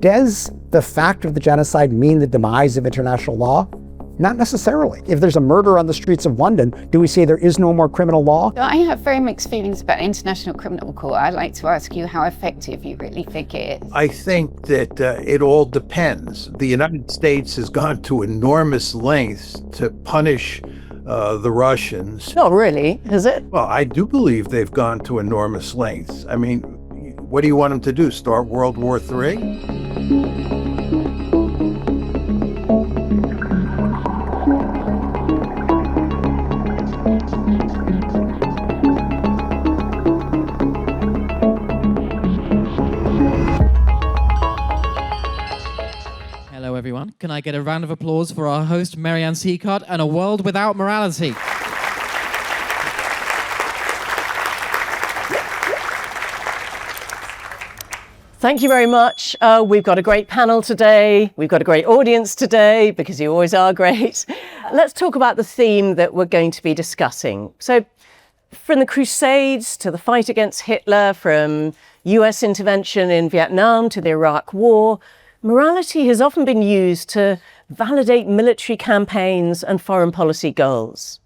does the fact of the genocide mean the demise of international law? Not necessarily. If there's a murder on the streets of London, do we say there is no more criminal law? So I have very mixed feelings about International Criminal Court. I'd like to ask you how effective you really think it is. I think that it all depends. The United States has gone to enormous lengths to punish the Russians. Not really, is it? Well, I do believe they've gone to enormous lengths. I mean, what do you want them to do? Start World War III? Everyone, can I get a round of applause for our host, Marianne Seacott, and A World Without Morality? Thank you very much. We've got a great panel today. We've got a great audience today, because you always are great. Let's talk about the theme that we're going to be discussing. So, from the Crusades to the fight against Hitler, from US intervention in Vietnam to the Iraq War, morality has often been used to validate military campaigns and foreign policy goals.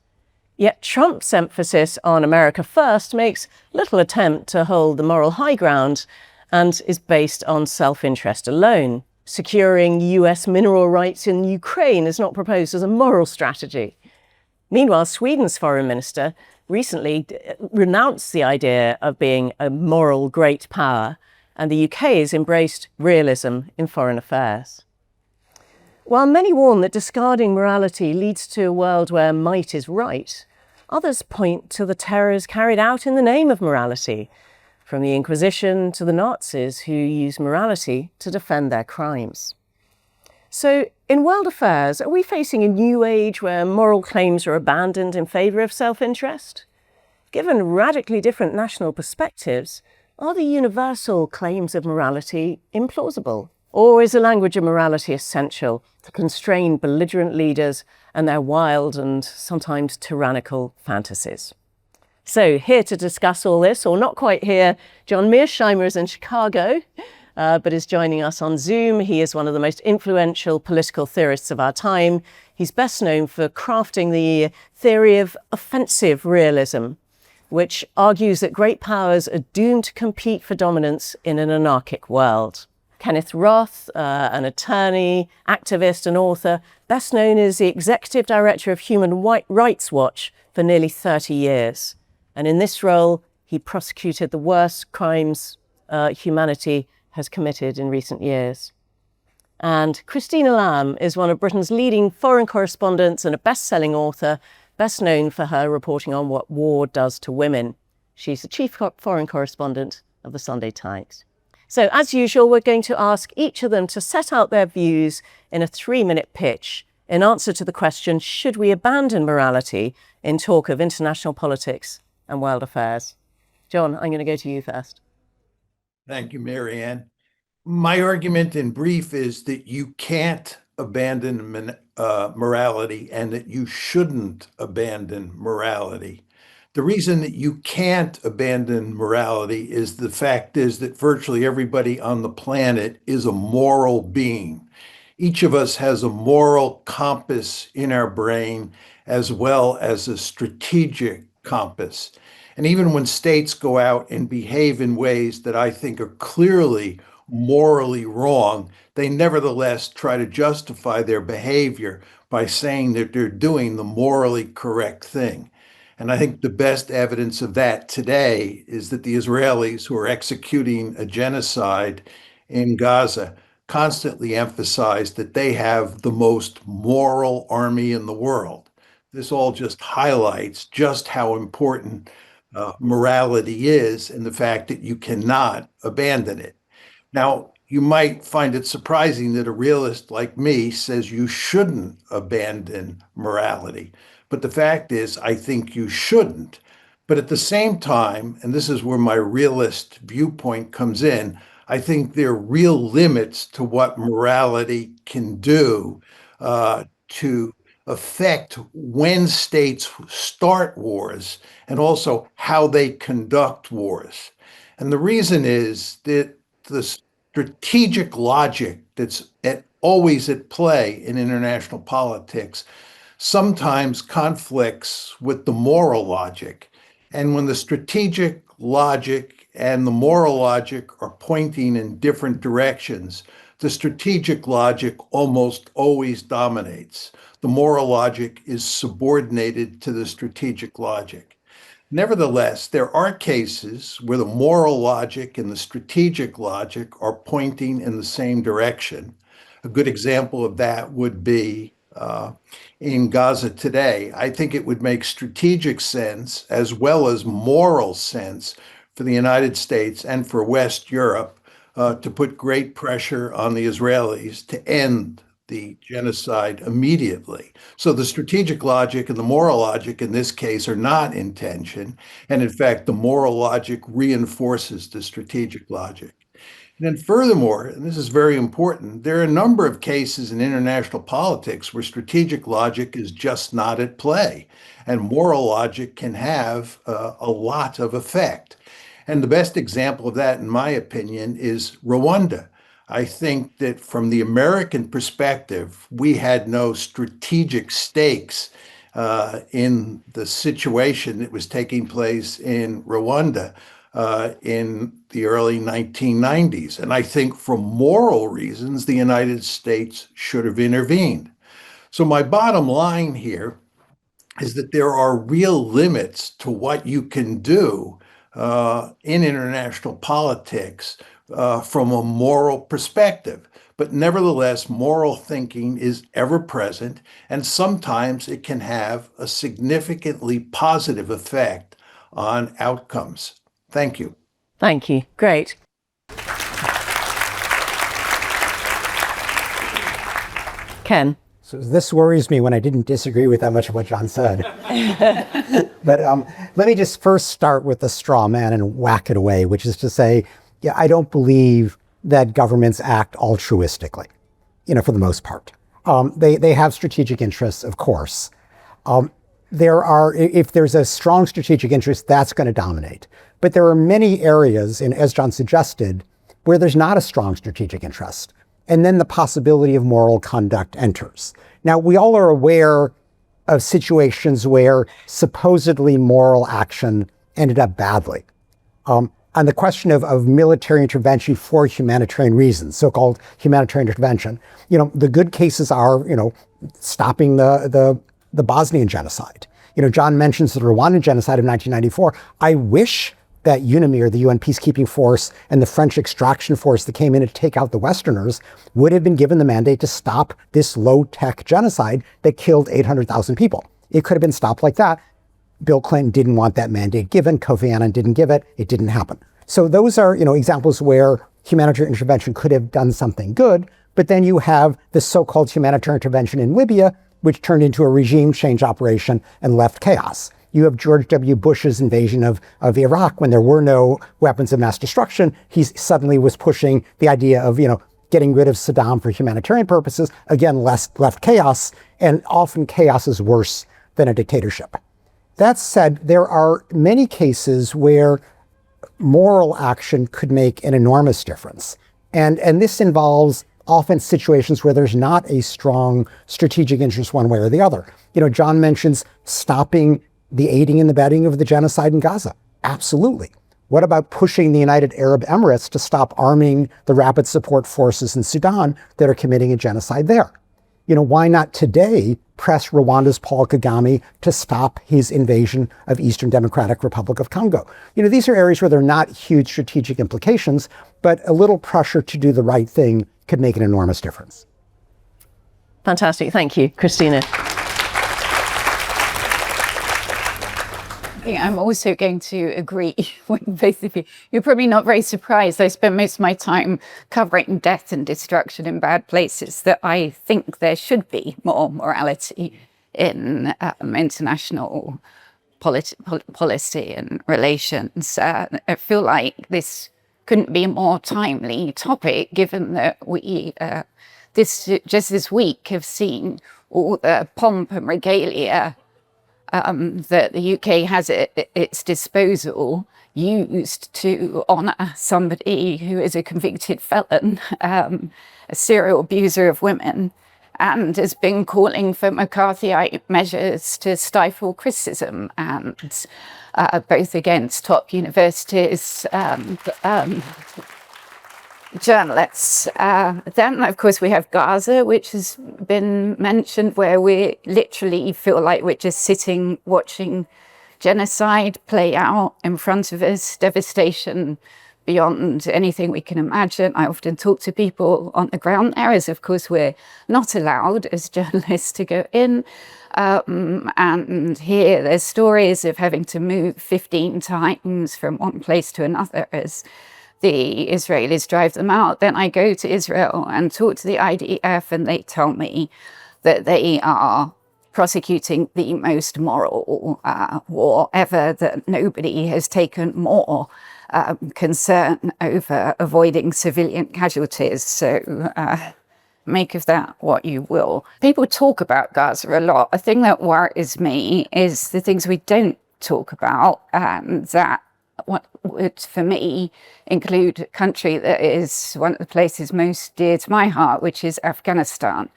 Yet Trump's emphasis on America first makes little attempt to hold the moral high ground and is based on self-interest alone. Securing US mineral rights in Ukraine is not proposed as a moral strategy. Meanwhile, Sweden's foreign minister recently renounced the idea of being a moral great power, and the UK has embraced realism in foreign affairs. While many warn that discarding morality leads to a world where might is right, others point to the terrors carried out in the name of morality, from the Inquisition to the Nazis who used morality to defend their crimes. So, in world affairs, are we facing a new age where moral claims are abandoned in favour of self-interest? Given radically different national perspectives, are the universal claims of morality implausible? Or is the language of morality essential to constrain belligerent leaders and their wild and sometimes tyrannical fantasies? So here to discuss all this, or not quite here, John Mearsheimer is in Chicago, but is joining us on Zoom. He is one of the most influential political theorists of our time. He's best known for crafting the theory of offensive realism, which argues that great powers are doomed to compete for dominance in an anarchic world. Kenneth Roth, an attorney, activist and author, best known as the executive director of Human Rights Watch for nearly 30 years. And in this role, he prosecuted the worst crimes humanity has committed in recent years. And Christina Lamb is one of Britain's leading foreign correspondents and a best-selling author, best known for her reporting on what war does to women. She's the chief foreign correspondent of the Sunday Times. So, as usual, we're going to ask each of them to set out their views in a 3-minute pitch in answer to the question, should we abandon morality in talk of international politics and world affairs? John, I'm going to go to you first. Thank you, Marianne. My argument in brief is that you can't abandon morality and that you shouldn't abandon morality. The reason that you can't abandon morality is the fact is that virtually everybody on the planet is a moral being. Each of us has a moral compass in our brain as well as a strategic compass. And even when states go out and behave in ways that I think are clearly morally wrong, they nevertheless try to justify their behavior by saying that they're doing the morally correct thing. And I think the best evidence of that today is that the Israelis who are executing a genocide in Gaza constantly emphasize that they have the most moral army in the world. This all just highlights just how important morality is and the fact that you cannot abandon it. Now, you might find it surprising that a realist like me says you shouldn't abandon morality. But the fact is, I think you shouldn't. But at the same time, and this is where my realist viewpoint comes in, I think there are real limits to what morality can do to affect when states start wars and also how they conduct wars. And the reason is that the strategic logic that's always at play in international politics sometimes conflicts with the moral logic. And when the strategic logic and the moral logic are pointing in different directions, the strategic logic almost always dominates. The moral logic is subordinated to the strategic logic. Nevertheless, there are cases where the moral logic and the strategic logic are pointing in the same direction. A good example of that would be in Gaza today. I think it would make strategic sense as well as moral sense for the United States and for West Europe to put great pressure on the Israelis to end the genocide immediately. So the strategic logic and the moral logic in this case are not in tension. And in fact, the moral logic reinforces the strategic logic. And then furthermore, and this is very important, there are a number of cases in international politics where strategic logic is just not at play, and moral logic can have a lot of effect. And the best example of that, in my opinion, is Rwanda. I think that from the American perspective, we had no strategic stakes in the situation that was taking place in Rwanda in the early 1990s. And I think for moral reasons, the United States should have intervened. So my bottom line here is that there are real limits to what you can do in international politics from a moral perspective. But nevertheless, moral thinking is ever present, and sometimes it can have a significantly positive effect on outcomes. Thank you. Thank you. Great. Ken. So this worries me when I didn't disagree with that much of what John said. But let me just first start with the straw man and whack it away, which is to say, yeah, I don't believe that governments act altruistically, for the most part. They have strategic interests, of course. If there's a strong strategic interest, that's going to dominate. But there are many areas, and as John suggested, where there's not a strong strategic interest. And then the possibility of moral conduct enters. Now, we all are aware of situations where supposedly moral action ended up badly. On the question of military intervention for humanitarian reasons, so-called humanitarian intervention, the good cases are, stopping the Bosnian genocide. John mentions the Rwandan genocide of 1994. I wish that UNAMIR, the UN peacekeeping force, and the French extraction force that came in to take out the Westerners would have been given the mandate to stop this low-tech genocide that killed 800,000 people. It could have been stopped like that. Bill Clinton didn't want that mandate given. Kofi Annan didn't give it. It didn't happen. So those are, examples where humanitarian intervention could have done something good. But then you have the so-called humanitarian intervention in Libya, which turned into a regime change operation and left chaos. You have George W. Bush's invasion of Iraq when there were no weapons of mass destruction. He suddenly was pushing the idea of, getting rid of Saddam for humanitarian purposes. Again, left chaos, and often chaos is worse than a dictatorship. That said, there are many cases where moral action could make an enormous difference. And this involves often situations where there's not a strong strategic interest one way or the other. John mentions stopping the aiding and abetting of the genocide in Gaza. Absolutely. What about pushing the United Arab Emirates to stop arming the rapid support forces in Sudan that are committing a genocide there? Why not today press Rwanda's Paul Kagame to stop his invasion of Eastern Democratic Republic of Congo? These are areas where there are not huge strategic implications, but a little pressure to do the right thing could make an enormous difference. Fantastic. Thank you, Christina. I'm also going to agree with both of you. You're probably not very surprised. I spend most of my time covering death and destruction in bad places, that I think there should be more morality in international policy and relations. I feel like this couldn't be a more timely topic, given that we just this week have seen all the pomp and regalia that the UK has at its disposal used to honour somebody who is a convicted felon, a serial abuser of women, and has been calling for McCarthyite measures to stifle criticism, and both against top universities, journalists. Then, of course, we have Gaza, which has been mentioned, where we literally feel like we're just sitting watching genocide play out in front of us, devastation beyond anything we can imagine. I often talk to people on the ground there, as of course we're not allowed as journalists to go in. And here there's stories of having to move 15 times from one place to another as the Israelis drive them out. Then I go to Israel and talk to the IDF, and they tell me that they are prosecuting the most moral war ever, that nobody has taken more concern over avoiding civilian casualties. So make of that what you will. People talk about Gaza a lot. A thing that worries me is the things we don't talk about, and that what would, for me, include a country that is one of the places most dear to my heart, which is Afghanistan.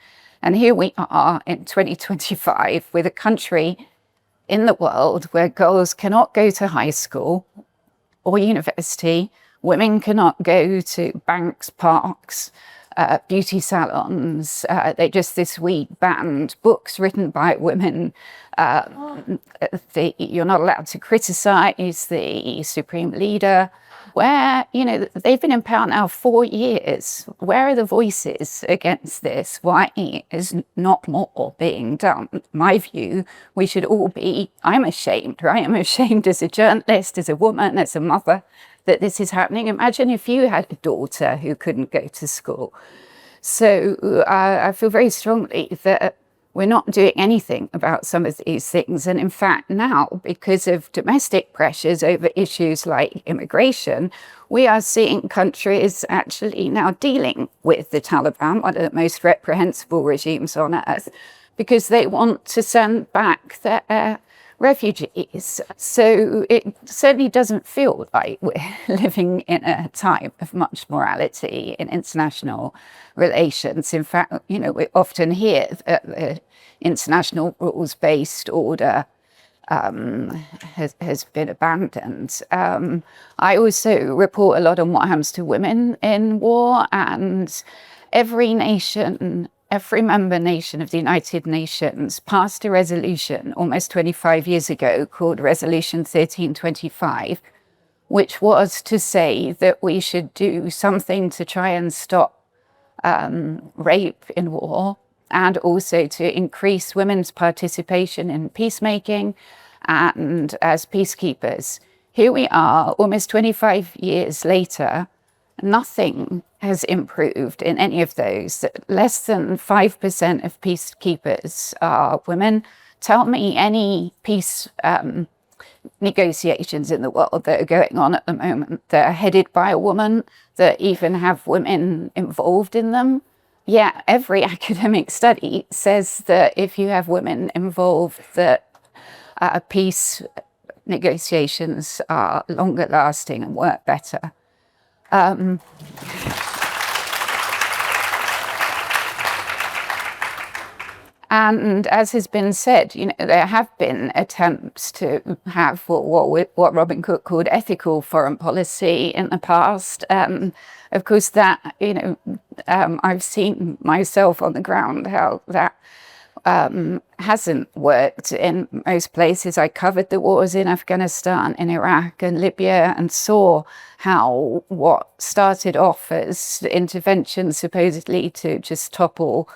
And here we are in 2025 with a country in the world where girls cannot go to high school or university, women cannot go to banks, parks, beauty salons. They just this week banned books written by women. You're not allowed to criticize the supreme leader. Where, they've been in power now 4 years. Where are the voices against this? Why is not more being done? In my view, we should all be, I'm ashamed, right? I'm ashamed as a journalist, as a woman, as a mother, that this is happening. Imagine if you had a daughter who couldn't go to school. So I feel very strongly that we're not doing anything about some of these things. And in fact, now, because of domestic pressures over issues like immigration, we are seeing countries actually now dealing with the Taliban, one of the most reprehensible regimes on earth, because they want to send back their refugees. So it certainly doesn't feel like we're living in a time of much morality in international relations. In fact, we often hear that the international rules-based order has been abandoned. I also report a lot on what happens to women in war, and every member nation of the United Nations passed a resolution almost 25 years ago called Resolution 1325, which was to say that we should do something to try and stop rape in war, and also to increase women's participation in peacemaking and as peacekeepers. Here we are, almost 25 years later. Nothing has improved in any of those. Less than 5% of peacekeepers are women. Tell me any peace negotiations in the world that are going on at the moment that are headed by a woman, that even have women involved in them. Yeah, every academic study says that if you have women involved, that peace negotiations are longer lasting and work better. And as has been said, there have been attempts to have what Robin Cook called ethical foreign policy in the past. Of course, that, I've seen myself on the ground how that hasn't worked in most places. I covered the wars in Afghanistan, in Iraq and Libya, and saw how what started off as interventions supposedly to just topple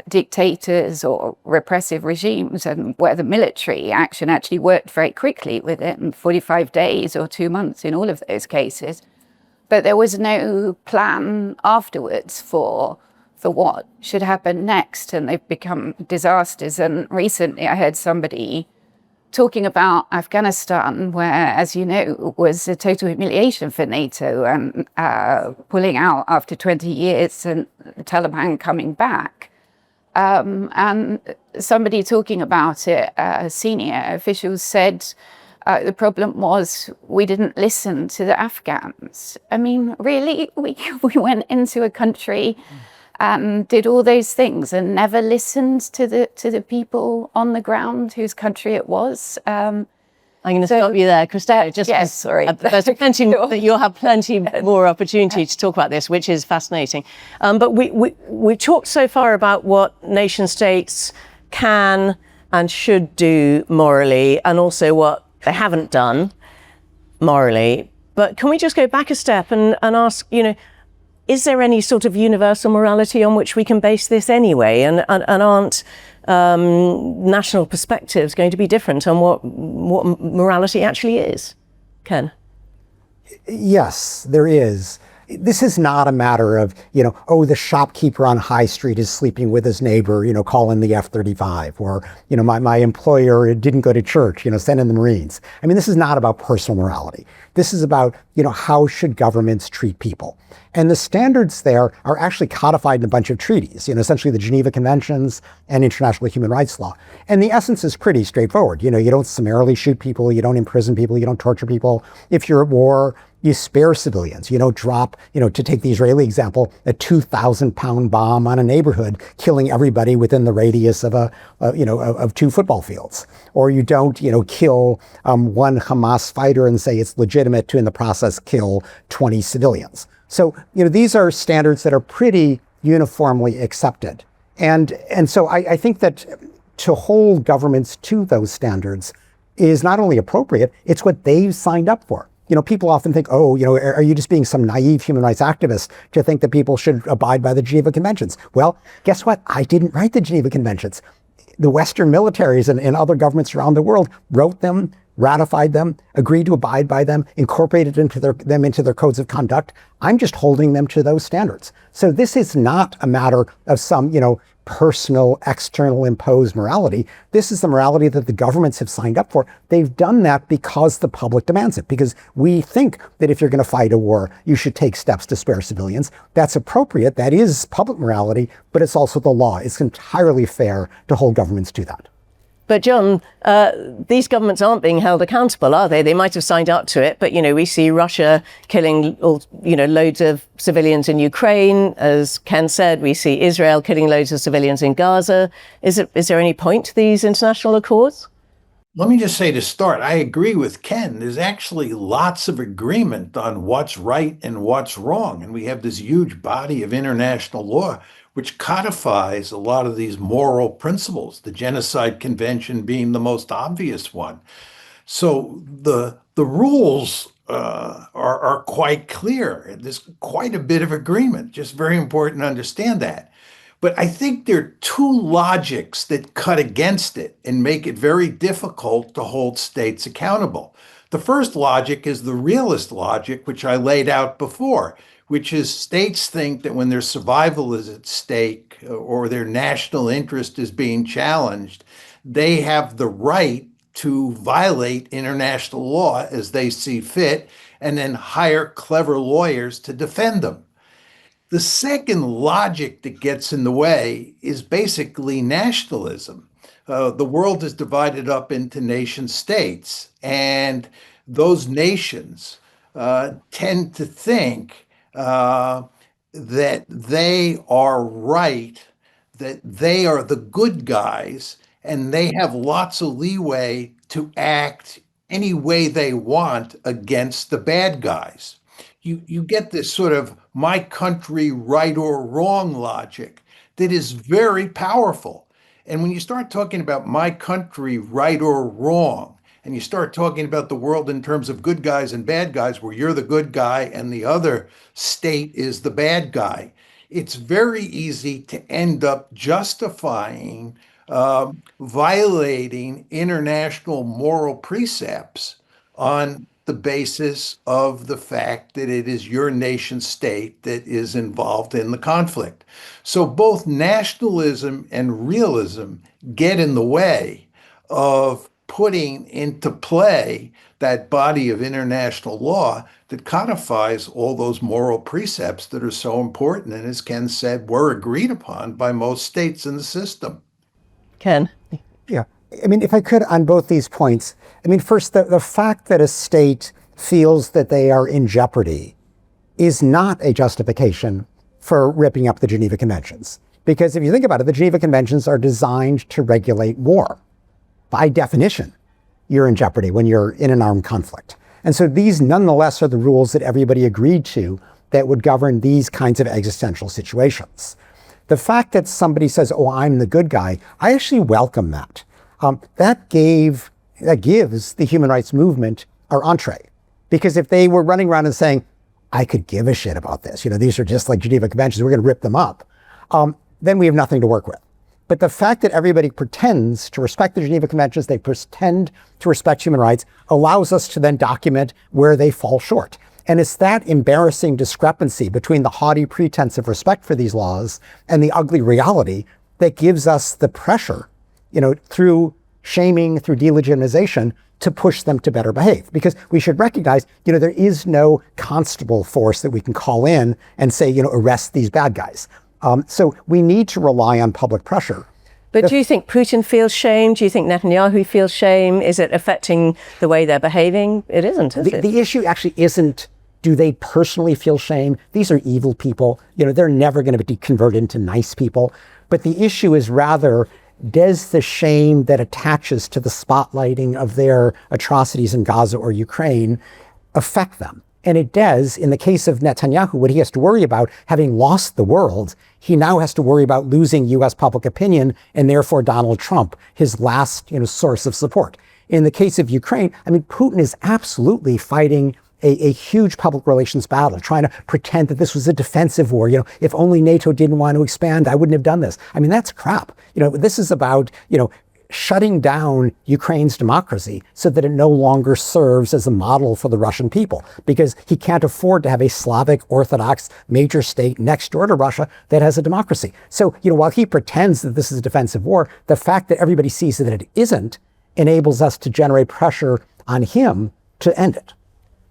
dictators or repressive regimes, and where the military action actually worked very quickly within 45 days or 2 months in all of those cases. But there was no plan afterwards for what should happen next, and they've become disasters. And recently I heard somebody talking about Afghanistan, where, as you know, was a total humiliation for NATO, and pulling out after 20 years and the Taliban coming back. And somebody talking about it, senior officials said the problem was we didn't listen to the Afghans. I mean, really? We went into a country and did all those things and never listened to the people on the ground whose country it was. I'm going to stop you there, Christina. Just yes, sorry. There's plenty. You'll have plenty more opportunity to talk about this, which is fascinating. But we've talked so far about what nation states can and should do morally, and also what they haven't done morally. But can we just go back a step and ask, is there any sort of universal morality on which we can base this anyway? And aren't national perspectives going to be different on what morality actually is? Ken? Yes, there is. This is not a matter of, the shopkeeper on High Street is sleeping with his neighbor, call in the F-35, or, my employer didn't go to church, send in the Marines. I mean, this is not about personal morality. This is about, how should governments treat people? And the standards there are actually codified in a bunch of treaties, essentially the Geneva Conventions and international human rights law. And the essence is pretty straightforward. You don't summarily shoot people, you don't imprison people, you don't torture people. If you're at war, you spare civilians. You don't drop, to take the Israeli example, a 2,000-pound bomb on a neighborhood, killing everybody within the radius of of 2 football fields. Or you don't, kill one Hamas fighter and say it's legitimate to, in the process, kill 20 civilians. So, these are standards that are pretty uniformly accepted. And so I think that to hold governments to those standards is not only appropriate, it's what they've signed up for. People often think, are you just being some naive human rights activist to think that people should abide by the Geneva Conventions? Well, guess what? I didn't write the Geneva Conventions. The Western militaries and other governments around the world wrote them, ratified them, agreed to abide by them, incorporated them into their codes of conduct. I'm just holding them to those standards. So this is not a matter of some, personal, external imposed morality. This is the morality that the governments have signed up for. They've done that because the public demands it, because we think that if you're going to fight a war, you should take steps to spare civilians. That's appropriate. That is public morality, but it's also the law. It's entirely fair to hold governments to that. But John, these governments aren't being held accountable, are they? They might have signed up to it, but, we see Russia killing, loads of civilians in Ukraine. As Ken said, we see Israel killing loads of civilians in Gaza. Is there any point to these international accords? Let me just say to start, I agree with Ken. There's actually lots of agreement on what's right and what's wrong. And we have this huge body of international law which codifies a lot of these moral principles, the Genocide Convention being the most obvious one. So the rules are quite clear. There's quite a bit of agreement, just very important to understand that. But I think there are 2 logics that cut against it and make it very difficult to hold states accountable. The first logic is the realist logic, which I laid out before, which is states think that when their survival is at stake or their national interest is being challenged, they have the right to violate international law as they see fit and then hire clever lawyers to defend them. The second logic that gets in the way is basically nationalism. The world is divided up into nation states, and those nations tend to think that they are right, that they are the good guys, and they have lots of leeway to act any way they want against the bad guys. You get this sort of my country right or wrong logic that is very powerful. And when you start talking about my country right or wrong, and you start talking about the world in terms of good guys and bad guys, where you're the good guy and the other state is the bad guy, it's very easy to end up justifying violating international moral precepts on the basis of the fact that it is your nation state that is involved in the conflict. So both nationalism and realism get in the way of putting into play that body of international law that codifies all those moral precepts that are so important and, as Ken said, were agreed upon by most states in the system. Ken? Yeah. I mean, if I could, on both these points, I mean, first, the fact that a state feels that they are in jeopardy is not a justification for ripping up the Geneva Conventions. Because if you think about it, the Geneva Conventions are designed to regulate war. By definition, you're in jeopardy when you're in an armed conflict. And so these nonetheless are the rules that everybody agreed to that would govern these kinds of existential situations. The fact that somebody says, oh, I'm the good guy, I actually welcome that. That gives the human rights movement our entree. Because if they were running around and saying, I could give a shit about this, these are just like Geneva Conventions, we're going to rip them up, then we have nothing to work with. But the fact that everybody pretends to respect the Geneva Conventions, they pretend to respect human rights, allows us to then document where they fall short. And it's that embarrassing discrepancy between the haughty pretense of respect for these laws and the ugly reality that gives us the pressure, through shaming, through delegitimization, to push them to better behave. Because we should recognize, there is no constable force that we can call in and say, arrest these bad guys. So we need to rely on public pressure. But do you think Putin feels shame? Do you think Netanyahu feels shame? Is it affecting the way they're behaving? It isn't, is it? The issue actually isn't, do they personally feel shame? These are evil people. They're never going to be converted into nice people. But the issue is rather, does the shame that attaches to the spotlighting of their atrocities in Gaza or Ukraine affect them? And it does. In the case of Netanyahu, what he has to worry about, having lost the world, he now has to worry about losing US public opinion and therefore Donald Trump, his last source of support. In the case of Ukraine, I mean, Putin is absolutely fighting a huge public relations battle, trying to pretend that this was a defensive war. If only NATO didn't want to expand, I wouldn't have done this. I mean, that's crap. This is about, shutting down Ukraine's democracy so that it no longer serves as a model for the Russian people, because he can't afford to have a Slavic Orthodox major state next door to Russia that has a democracy. So, while he pretends that this is a defensive war, the fact that everybody sees that it isn't enables us to generate pressure on him to end it.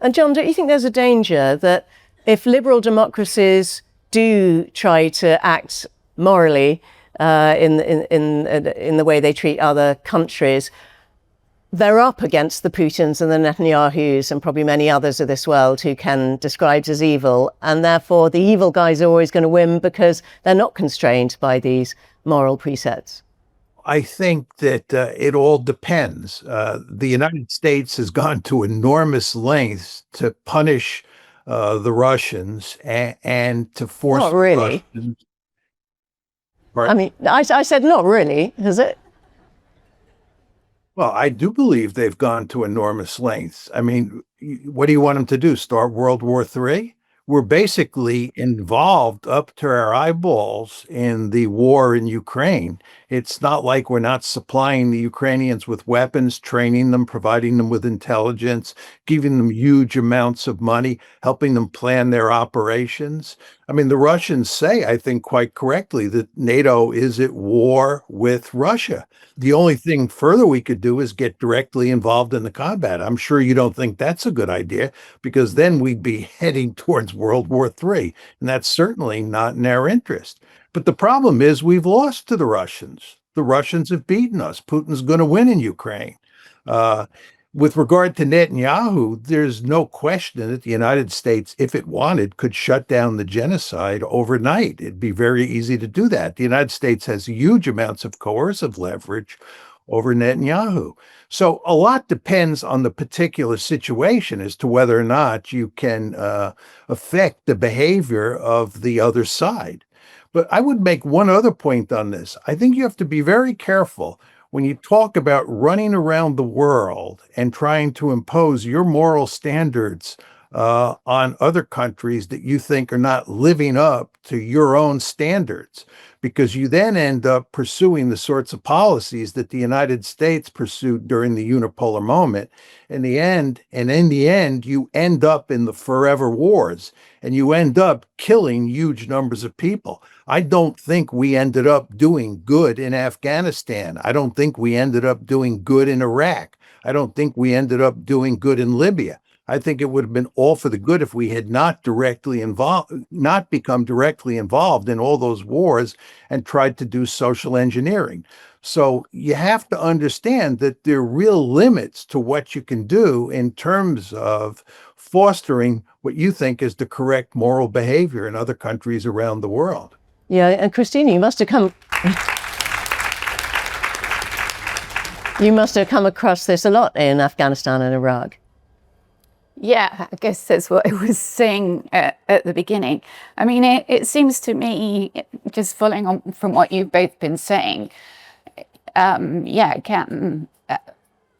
And John, don't you think there's a danger that if liberal democracies do try to act morally in the way they treat other countries, they're up against the Putins and the Netanyahus and probably many others of this world who Ken describes as evil, and therefore the evil guys are always going to win because they're not constrained by these moral precepts? I think that it all depends. The United States has gone to enormous lengths to punish the Russians and to force Not really. the Russians. I mean, I said not really, has it? Well, I do believe they've gone to enormous lengths. I mean, what do you want them to do? Start World War III? We're basically involved up to our eyeballs in the war in Ukraine. It's not like we're not supplying the Ukrainians with weapons, training them, providing them with intelligence, giving them huge amounts of money, helping them plan their operations. I mean, the Russians say, I think quite correctly, that NATO is at war with Russia. The only thing further we could do is get directly involved in the combat. I'm sure you don't think that's a good idea, because then we'd be heading towards World War III, and that's certainly not in our interest. But the problem is we've lost to the Russians. The Russians have beaten us. Putin's going to win in Ukraine. With regard to Netanyahu, there's no question that the United States, if it wanted, could shut down the genocide overnight. It'd be very easy to do that. The United States has huge amounts of coercive leverage over Netanyahu. So a lot depends on the particular situation as to whether or not you can affect the behavior of the other side. But I would make one other point on this. I think you have to be very careful when you talk about running around the world and trying to impose your moral standards on other countries that you think are not living up to your own standards, because you then end up pursuing the sorts of policies that the United States pursued during the unipolar moment. In the end, you end up in the forever wars, and you end up killing huge numbers of people. I don't think we ended up doing good in Afghanistan. I don't think we ended up doing good in Iraq. I don't think we ended up doing good in Libya. I think it would have been all for the good if we had not become directly involved in all those wars and tried to do social engineering. So you have to understand that there are real limits to what you can do in terms of fostering what you think is the correct moral behavior in other countries around the world. Yeah, and Christina, you must have come across this a lot in Afghanistan and Iraq. Yeah, I guess that's what I was saying at the beginning. I mean, it seems to me, just following on from what you've both been saying, perhaps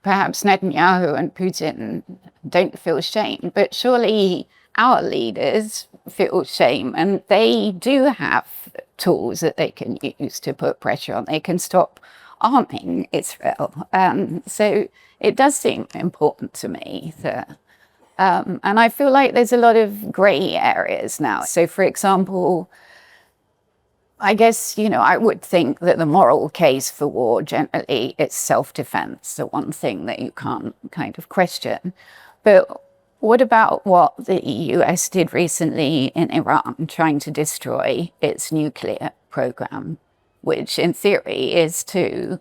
Netanyahu and Putin don't feel shame, but surely our leaders feel shame, and they do have tools that they can use to put pressure on. They can stop arming Israel. So it does seem important to me that and I feel like there's a lot of grey areas now. So, for example, I guess, I would think that the moral case for war generally is self-defense, the one thing that you can't kind of question. But what about what the US did recently in Iran, trying to destroy its nuclear program, which in theory is to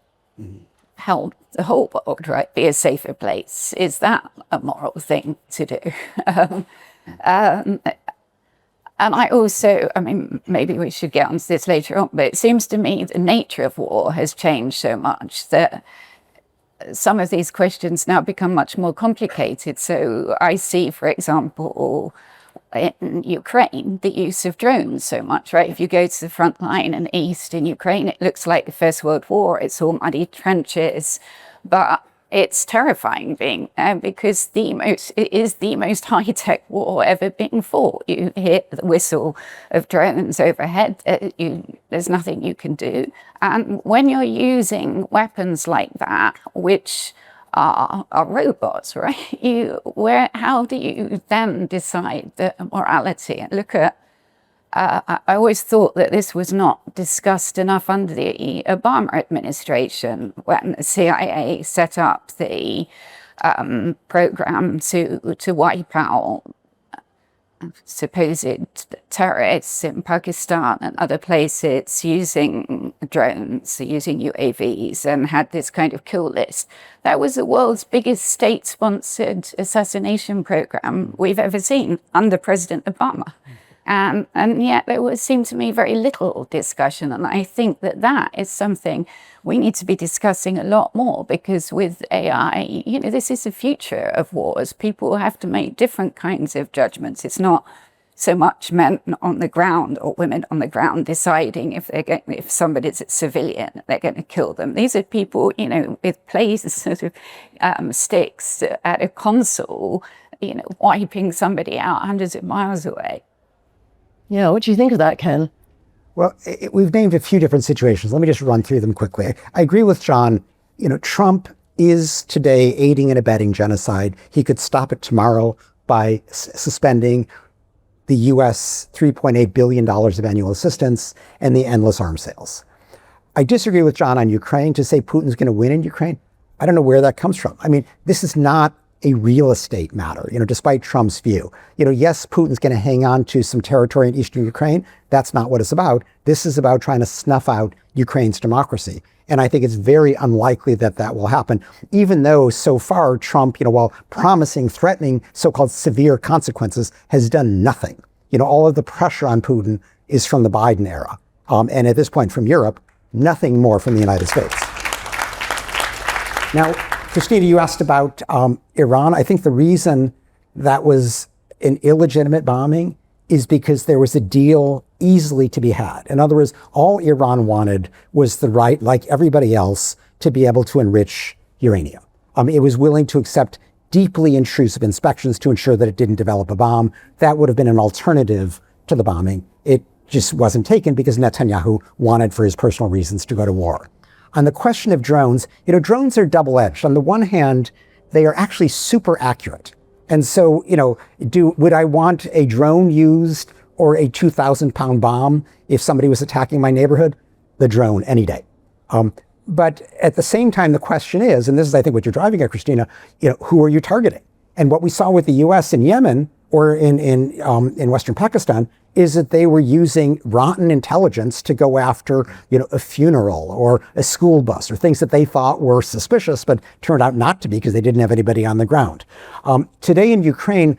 help the whole world, right, be a safer place? Is that a moral thing to do? And I also, maybe we should get onto this later on, but it seems to me the nature of war has changed so much that some of these questions now become much more complicated. So I see, for example, in Ukraine, the use of drones so much, right? If you go to the front line in the east in Ukraine, it looks like the First World War. It's all muddy trenches, but it's terrifying being there because it is the most high-tech war ever being fought. You hear the whistle of drones overhead, there's nothing you can do. And when you're using weapons like that, which are robots, right? How do you then decide the morality? And look at, I always thought that this was not discussed enough under the Obama administration when the CIA set up the program to wipe out supposed terrorists in Pakistan and other places using drones, using UAVs, and had this kind of kill list. That was the world's biggest state-sponsored assassination program we've ever seen under President Obama. And yet there seemed to me very little discussion. And I think that is something we need to be discussing a lot more, because with AI, this is the future of wars. People have to make different kinds of judgments. It's not so much men on the ground or women on the ground deciding if somebody's a civilian, they're going to kill them. These are people, with sort of sticks at a console, wiping somebody out hundreds of miles away. Yeah, what do you think of that, Ken? Well, we've named a few different situations. Let me just run through them quickly. I agree with John. Trump is today aiding and abetting genocide. He could stop it tomorrow by suspending the U.S. $3.8 billion of annual assistance and the endless arms sales. I disagree with John on Ukraine. To say Putin's going to win in Ukraine, I don't know where that comes from. This is not a real estate matter, despite Trump's view. Yes, Putin's going to hang on to some territory in eastern Ukraine. That's not what it's about. This is about trying to snuff out Ukraine's democracy. And I think it's very unlikely that will happen, even though so far Trump, while promising, threatening so-called severe consequences, has done nothing. All of the pressure on Putin is from the Biden era. And at this point from Europe, nothing more from the United States. Now, Christina, you asked about Iran. I think the reason that was an illegitimate bombing is because there was a deal easily to be had. In other words, all Iran wanted was the right, like everybody else, to be able to enrich uranium. It was willing to accept deeply intrusive inspections to ensure that it didn't develop a bomb. That would have been an alternative to the bombing. It just wasn't taken because Netanyahu wanted, for his personal reasons, to go to war. On the question of drones, drones are double-edged. On the one hand, they are actually super accurate. And so, would I want a drone used or a 2,000-pound bomb if somebody was attacking my neighborhood? The drone, any day. But at the same time, the question is, and this is, I think, what you're driving at, Christina, who are you targeting? And what we saw with the U.S. in Yemen or in Western Pakistan is that they were using rotten intelligence to go after, a funeral or a school bus or things that they thought were suspicious, but turned out not to be because they didn't have anybody on the ground. Today in Ukraine,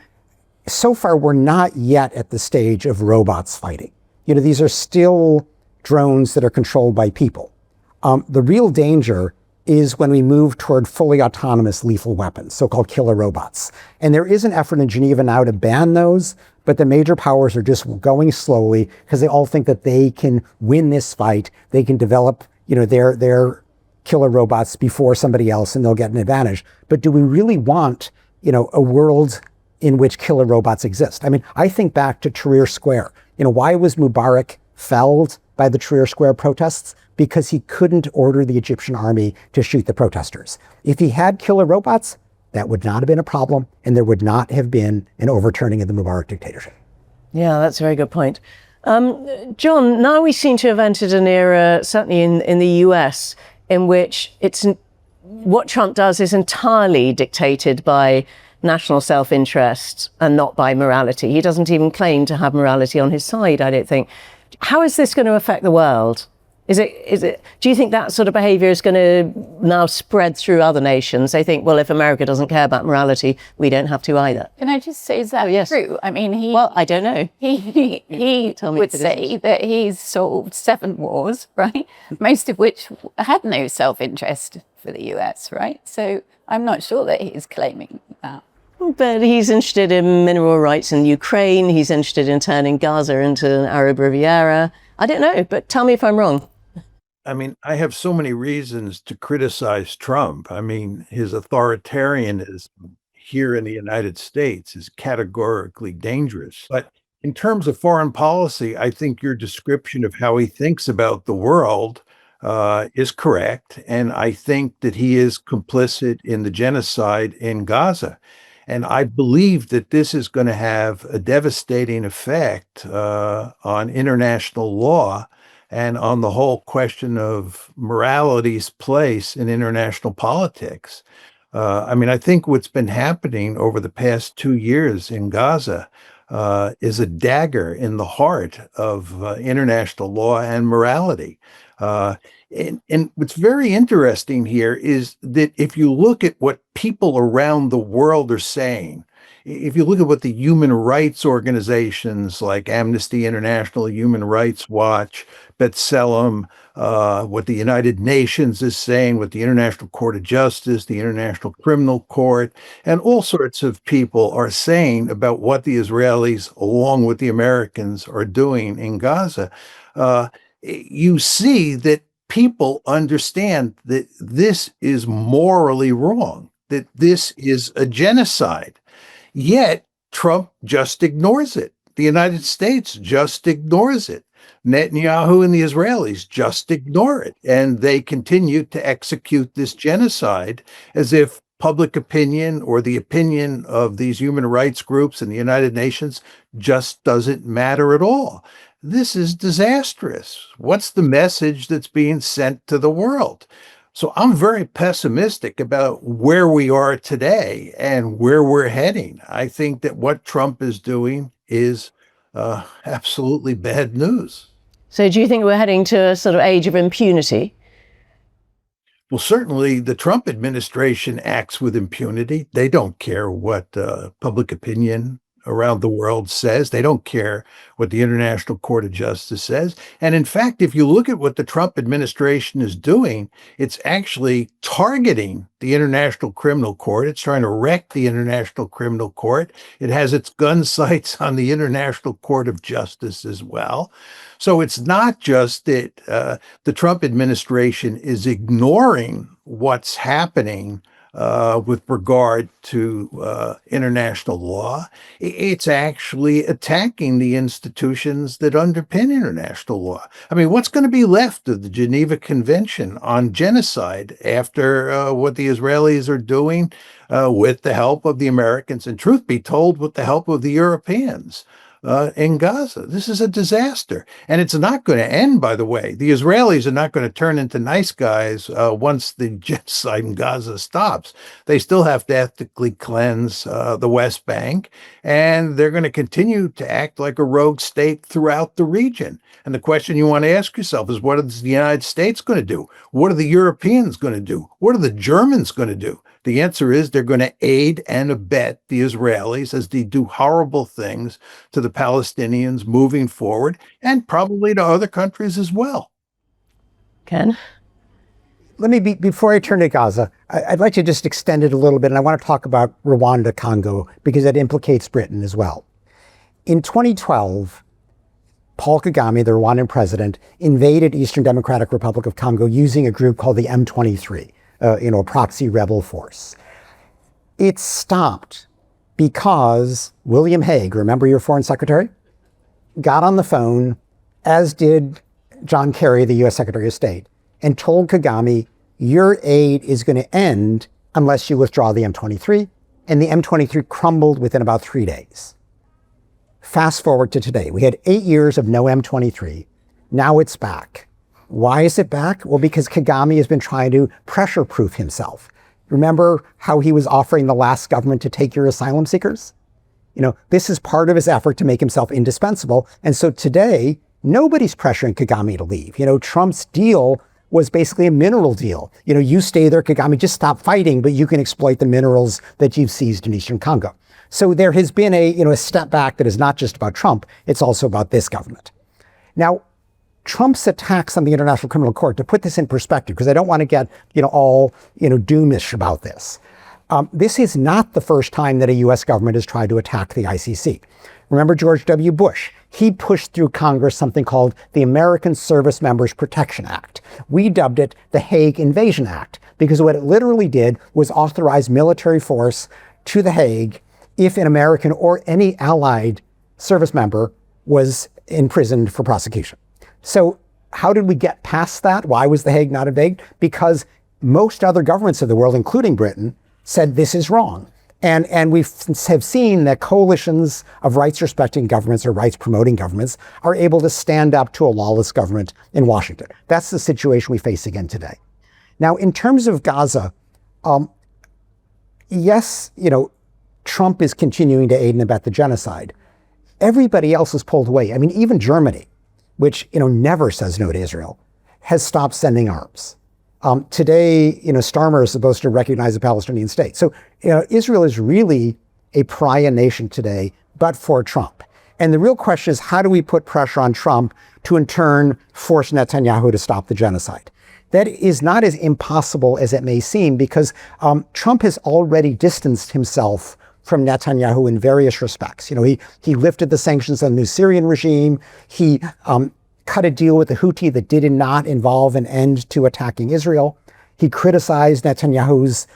so far, we're not yet at the stage of robots fighting. These are still drones that are controlled by people. The real danger is when we move toward fully autonomous lethal weapons, so-called killer robots. And there is an effort in Geneva now to ban those, but the major powers are just going slowly because they all think that they can win this fight. They can develop, their killer robots before somebody else and they'll get an advantage. But do we really want, a world in which killer robots exist? I mean, I think back to Tahrir Square. Why was Mubarak felled by the Tahrir Square protests? Because he couldn't order the Egyptian army to shoot the protesters. If he had killer robots, that would not have been a problem, and there would not have been an overturning of the Mubarak dictatorship. Yeah, that's a very good point. John, now we seem to have entered an era, certainly in the US, in which what Trump does is entirely dictated by national self-interest and not by morality. He doesn't even claim to have morality on his side, I don't think. How is this going to affect the world? Do you think that sort of behavior is going to now spread through other nations? They think, well, if America doesn't care about morality, we don't have to either. Can I just say, is that true? I mean, well, I don't know. He would say that he's solved 7 wars, right? Most of which had no self-interest for the US, right? So I'm not sure that he's claiming that. But he's interested in mineral rights in Ukraine. He's interested in turning Gaza into an Arab Riviera. I don't know, but tell me if I'm wrong. I mean, I have so many reasons to criticize Trump. I mean, his authoritarianism here in the United States is categorically dangerous. But in terms of foreign policy, I think your description of how he thinks about the world is correct. And I think that he is complicit in the genocide in Gaza. And I believe that this is going to have a devastating effect on international law and on the whole question of morality's place in international politics. I mean, I think what's been happening over the past 2 years in Gaza is a dagger in the heart of international law and morality. And what's very interesting here is that if you look at what people around the world are saying, if you look at what the human rights organizations like Amnesty International, Human Rights Watch, B'Tselem, what the United Nations is saying, what the International Court of Justice, the International Criminal Court, and all sorts of people are saying about what the Israelis, along with the Americans, are doing in Gaza, you see that people understand that this is morally wrong, that this is a genocide. Yet Trump just ignores it. The United States just ignores it. Netanyahu and the Israelis just ignore it. And they continue to execute this genocide as if public opinion or the opinion of these human rights groups in the United Nations just doesn't matter at all. This is disastrous. What's the message that's being sent to the world? So I'm very pessimistic about where we are today and where we're heading. I think that what Trump is doing is absolutely bad news. So do you think we're heading to a sort of age of impunity? Well, certainly the Trump administration acts with impunity. They don't care what public opinion around the world says. They don't care what the International Court of Justice says. And in fact, if you look at what the Trump administration is doing, it's actually targeting the International Criminal Court. It's trying to wreck the International Criminal Court. It has its gun sights on the International Court of Justice as well. So it's not just that the Trump administration is ignoring what's happening with regard to international law. It's actually attacking the institutions that underpin international law. I mean, what's going to be left of the Geneva Convention on genocide after what the Israelis are doing with the help of the Americans, and truth be told, with the help of the Europeans? In Gaza. This is a disaster. And it's not going to end, by the way. The Israelis are not going to turn into nice guys once the genocide in Gaza stops. They still have to ethnically cleanse the West Bank, and they're going to continue to act like a rogue state throughout the region. And the question you want to ask yourself is, what is the United States going to do? What are the Europeans going to do? What are the Germans going to do? The answer is they're going to aid and abet the Israelis as they do horrible things to the Palestinians moving forward, and probably to other countries as well. Ken? Let me, before I turn to Gaza, I'd like to just extend it a little bit, and I want to talk about Rwanda, Congo, because it implicates Britain as well. In 2012, Paul Kagame, the Rwandan president, invaded Eastern Democratic Republic of Congo using a group called the M23. A proxy rebel force. It stopped because William Hague, remember your foreign secretary, got on the phone, as did John Kerry, the US Secretary of State, and told Kagame, your aid is going to end unless you withdraw the M23, and the M23 crumbled within about 3 days. Fast forward to today. We had 8 years of no M23. Now it's back. Why is it back? Well, because Kagame has been trying to pressure-proof himself. Remember how he was offering the last government to take your asylum seekers? This is part of his effort to make himself indispensable. And so today, nobody's pressuring Kagame to leave. Trump's deal was basically a mineral deal. You stay there, Kagame, just stop fighting, but you can exploit the minerals that you've seized in Eastern Congo. So there has been a step back that is not just about Trump, it's also about this government. Now, Trump's attacks on the International Criminal Court, to put this in perspective, because I don't want to get all doomish about this. This is not the first time that a U.S. government has tried to attack the ICC. Remember George W. Bush? He pushed through Congress something called the American Service Members Protection Act. We dubbed it the Hague Invasion Act, because what it literally did was authorize military force to The Hague if an American or any allied service member was imprisoned for prosecution. So how did we get past that? Why was The Hague not invaded? Because most other governments of the world, including Britain, said this is wrong. And we have seen that coalitions of rights-respecting governments or rights-promoting governments are able to stand up to a lawless government in Washington. That's the situation we face again today. Now, in terms of Gaza, yes, Trump is continuing to aid and abet the genocide. Everybody else has pulled away. I mean, even Germany, which never says no to Israel, has stopped sending arms. Today, Starmer is supposed to recognize a Palestinian state. So Israel is really a pariah nation today, but for Trump. And the real question is, how do we put pressure on Trump to in turn force Netanyahu to stop the genocide? That is not as impossible as it may seem, because Trump has already distanced himself from Netanyahu in various respects. He lifted the sanctions on the new Syrian regime. He cut a deal with the Houthi that did not involve an end to attacking Israel. He criticized Netanyahu's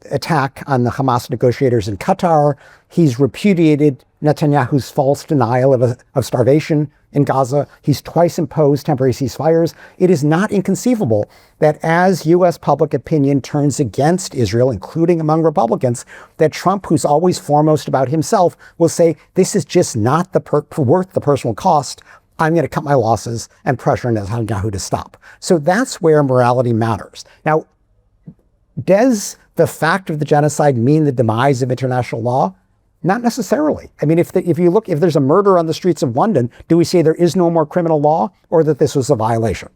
attack on the Hamas negotiators in Qatar. He's repudiated Netanyahu's false denial of starvation in Gaza. He's twice imposed temporary ceasefires. It is not inconceivable that as U.S. public opinion turns against Israel, including among Republicans, that Trump, who's always foremost about himself, will say, this is just not worth the personal cost. I'm going to cut my losses and pressure Netanyahu to stop. So that's where morality matters. Now, does the fact of the genocide mean the demise of international law? Not necessarily. I mean, if there's a murder on the streets of London, do we say there is no more criminal law, or that this was a violation?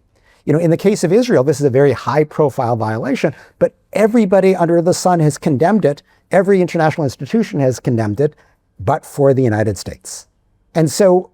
In the case of Israel, this is a very high-profile violation, but everybody under the sun has condemned it. Every international institution has condemned it, but for the United States. And so,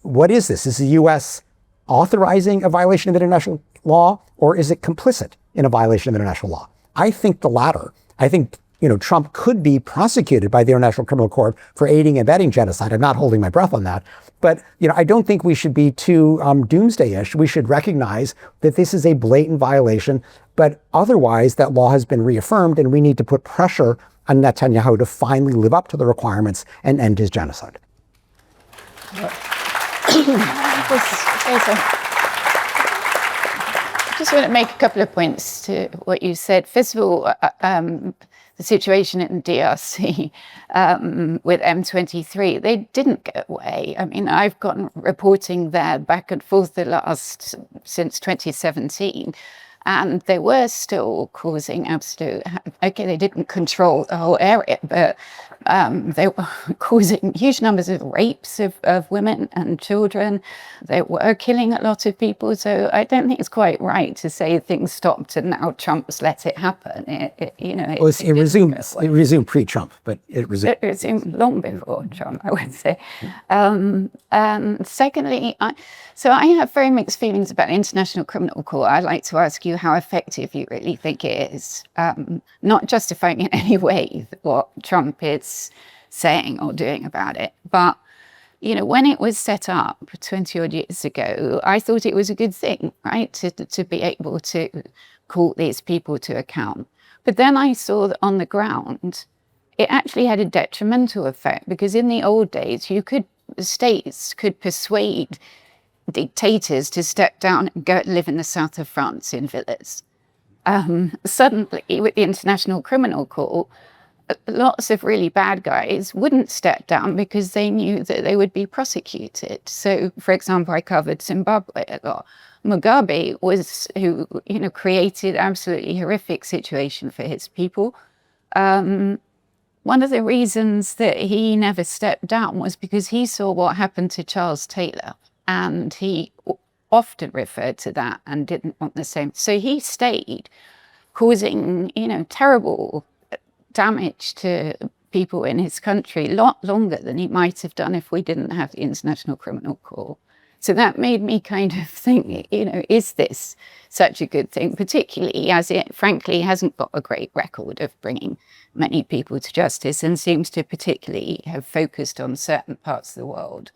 what is this? Is the U.S. authorizing a violation of international law, or is it complicit in a violation of international law? I think the latter. I think Trump could be prosecuted by the International Criminal Court for aiding and abetting genocide. I'm not holding my breath on that. But, I don't think we should be too doomsday-ish. We should recognize that this is a blatant violation, but otherwise that law has been reaffirmed, and we need to put pressure on Netanyahu to finally live up to the requirements and end his genocide. I just want to make a couple of points to what you said. First of all, the situation in DRC with M23, they didn't get away. I mean, I've gotten reporting there back and forth since 2017, and they were still causing absolute, okay, they didn't control the whole area, but they were causing huge numbers of rapes of women and children. They were killing a lot of people. So I don't think it's quite right to say things stopped and now Trump's let it happen. It resumed pre-Trump, but it resumed. It resumed long before Trump, I would say. And secondly, I have very mixed feelings about the International Criminal Court. I'd like to ask you how effective you really think it is, not justifying in any way what Trump is saying or doing about it. But, when it was set up 20 odd years ago, I thought it was a good thing, right? To be able to call these people to account. But then I saw that on the ground, it actually had a detrimental effect, because in the old days, states could persuade dictators to step down and go live in the south of France in villas. Suddenly, with the International Criminal Court, lots of really bad guys wouldn't step down because they knew that they would be prosecuted. So, for example, I covered Zimbabwe a lot. Mugabe was who created absolutely horrific situation for his people. One of the reasons that he never stepped down was because he saw what happened to Charles Taylor, and he often referred to that and didn't want the same. So he stayed, causing terrible damage to people in his country a lot longer than he might have done if we didn't have the International Criminal Court. So that made me kind of think, is this such a good thing, particularly as it frankly hasn't got a great record of bringing many people to justice and seems to particularly have focused on certain parts of the world.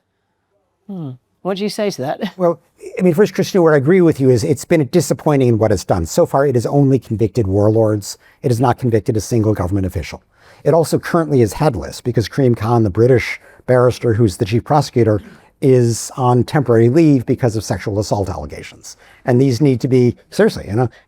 What do you say to that? Well, first, Christina, where I agree with you is it's been disappointing in what it's done. So far, it has only convicted warlords. It has not convicted a single government official. It also currently is headless because Karim Khan, the British barrister who's the chief prosecutor, is on temporary leave because of sexual assault allegations. And these need to be,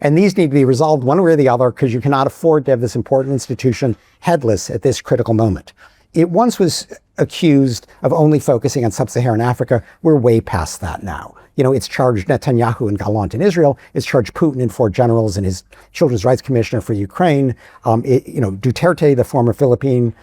and these need to be resolved one way or the other, because you cannot afford to have this important institution headless at this critical moment. It once was accused of only focusing on sub-Saharan Africa. We're way past that now. It's charged Netanyahu and Gallant in Israel. It's charged Putin and 4 generals and his Children's Rights Commissioner for Ukraine. Duterte, the former Philippine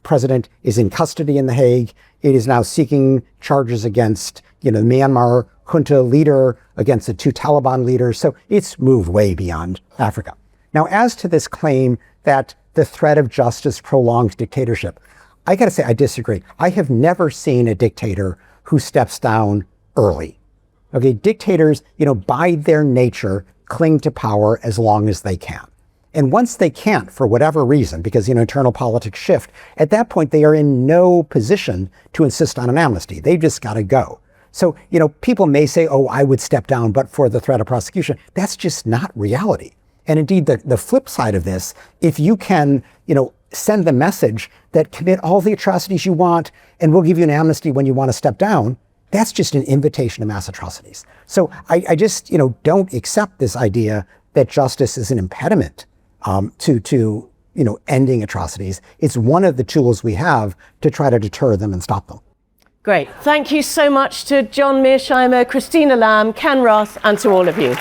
president, is in custody in The Hague. It is now seeking charges against, the Myanmar junta leader, against the 2 Taliban leaders. So it's moved way beyond Africa. Now, as to this claim that the threat of justice prolongs dictatorship, I got to say, I disagree. I have never seen a dictator who steps down early. Okay, dictators, by their nature, cling to power as long as they can. And once they can't, for whatever reason, because internal politics shift, at that point they are in no position to insist on an amnesty. They've just got to go. So, people may say, oh, I would step down, but for the threat of prosecution. That's just not reality. And indeed, the flip side of this, if you can, send the message that commit all the atrocities you want, and we'll give you an amnesty when you want to step down, that's just an invitation to mass atrocities. So I just, don't accept this idea that justice is an impediment to ending atrocities. It's one of the tools we have to try to deter them and stop them. Great. Thank you so much to John Mearsheimer, Christina Lamb, Ken Roth, and to all of you.